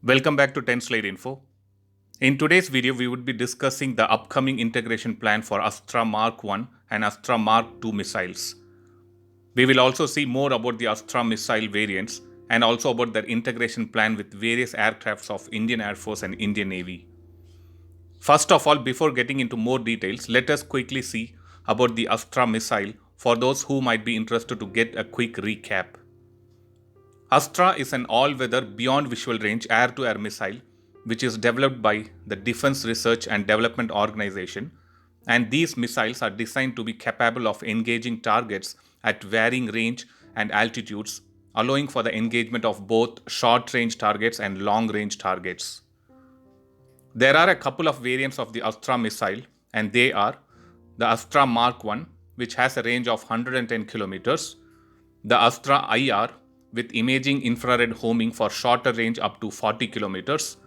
Welcome back to 10 Slide Info. In today's video, we would be discussing the upcoming integration plan for Astra Mark 1 and Astra Mark 2 missiles. We will also see more about the Astra missile variants and also about their integration plan with various aircrafts of Indian Air Force and Indian Navy. First of all, before getting into more details, let us quickly see about the Astra missile for those who might be interested to get a quick recap. Astra is an all-weather beyond visual range air-to-air missile which is developed by the Defense Research and Development Organization, and these missiles are designed to be capable of engaging targets at varying range and altitudes, allowing for the engagement of both short-range targets and long-range targets. There are a couple of variants of the Astra missile, and they are the Astra Mark 1, which has a range of 110 kilometers, the Astra IR, with imaging infrared homing for shorter range up to 40 kilometers,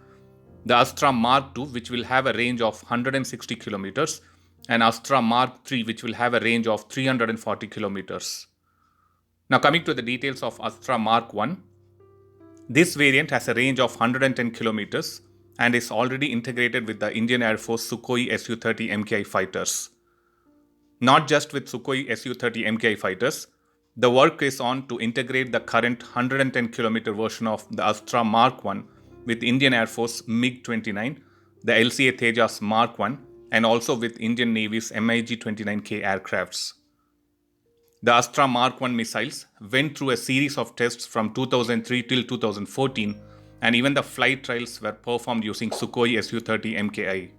the Astra Mark II, which will have a range of 160 kilometers, and Astra Mark III, which will have a range of 340 kilometers. Now coming to the details of Astra Mark I, this variant has a range of 110 kilometers and is already integrated with the Indian Air Force Sukhoi Su-30 MKI fighters. Not just with Sukhoi Su-30 MKI fighters, the work is on to integrate the current 110 km version of the Astra Mark I with Indian Air Force MiG-29, the LCA Tejas Mark I, and also with Indian Navy's MiG-29K aircrafts. The Astra Mark I missiles went through a series of tests from 2003 till 2014, and even the flight trials were performed using Sukhoi Su-30 MKI.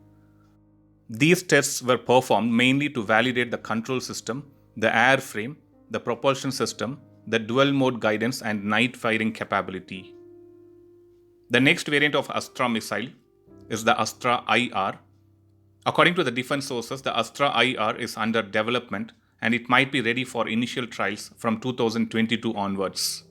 These tests were performed mainly to validate the control system, the airframe, the propulsion system, the dual mode guidance and night firing capability. The next variant of Astra missile is the Astra IR. According to the defense sources, the Astra IR is under development and it might be ready for initial trials from 2022 onwards.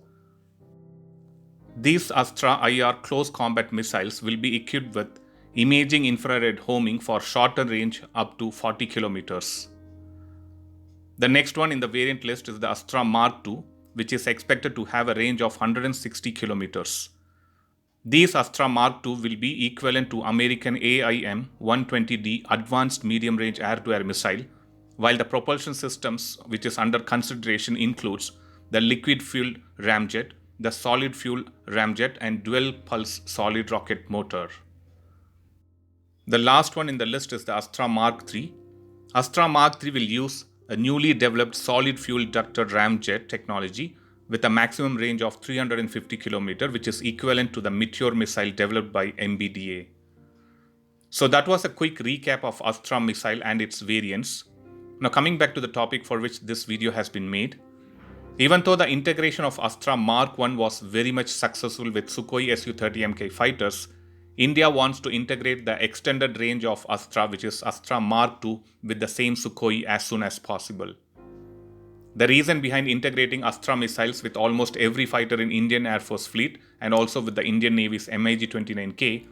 These Astra IR close combat missiles will be equipped with imaging infrared homing for shorter range up to 40 kilometers. The next one in the variant list is the Astra Mark II, which is expected to have a range of 160 kilometers. These Astra Mark II will be equivalent to American AIM-120D Advanced Medium Range Air-to-Air Missile, while the propulsion systems which is under consideration includes the liquid fuel ramjet, the solid fuel ramjet and dual pulse solid rocket motor. The last one in the list is the Astra Mark III. Astra Mark III will use a newly developed solid fuel ducted ramjet technology with a maximum range of 350 km, which is equivalent to the Meteor missile developed by MBDA. So that was a quick recap of Astra missile and its variants. Now coming back to the topic for which this video has been made. Even though the integration of Astra Mark I was very much successful with Sukhoi Su-30 MK fighters, India wants to integrate the extended range of Astra, which is Astra Mark II, with the same Sukhoi as soon as possible. The reason behind integrating Astra missiles with almost every fighter in Indian Air Force fleet and also with the Indian Navy's MiG-29K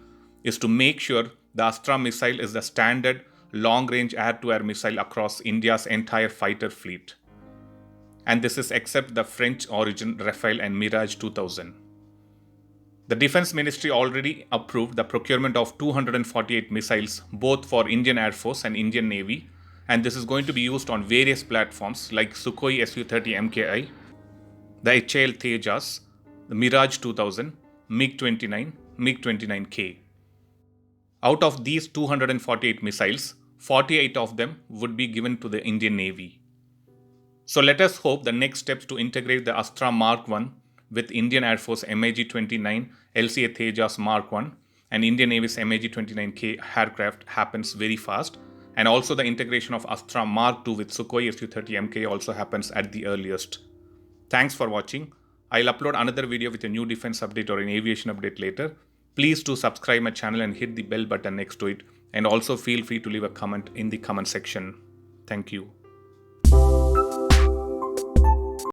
is to make sure the Astra missile is the standard long-range air-to-air missile across India's entire fighter fleet. And this is except the French origin Rafale and Mirage 2000. The Defense Ministry already approved the procurement of 248 missiles both for Indian Air Force and Indian Navy, and this is going to be used on various platforms like Sukhoi Su-30 MKI, the HAL Tejas, the Mirage 2000, MiG-29, MiG-29K. Out of these 248 missiles, 48 of them would be given to the Indian Navy. So let us hope the next steps to integrate the Astra Mark I with Indian Air Force MiG-29 LCA Tejas Mark I and Indian Navy's MiG-29K aircraft happens very fast, and also the integration of Astra Mark II with Sukhoi Su-30 MK also happens at the earliest. Thanks for watching. I'll upload another video with a new defense update or an aviation update later. Please do subscribe my channel and hit the bell button next to it, and also feel free to leave a comment in the comment section. Thank you.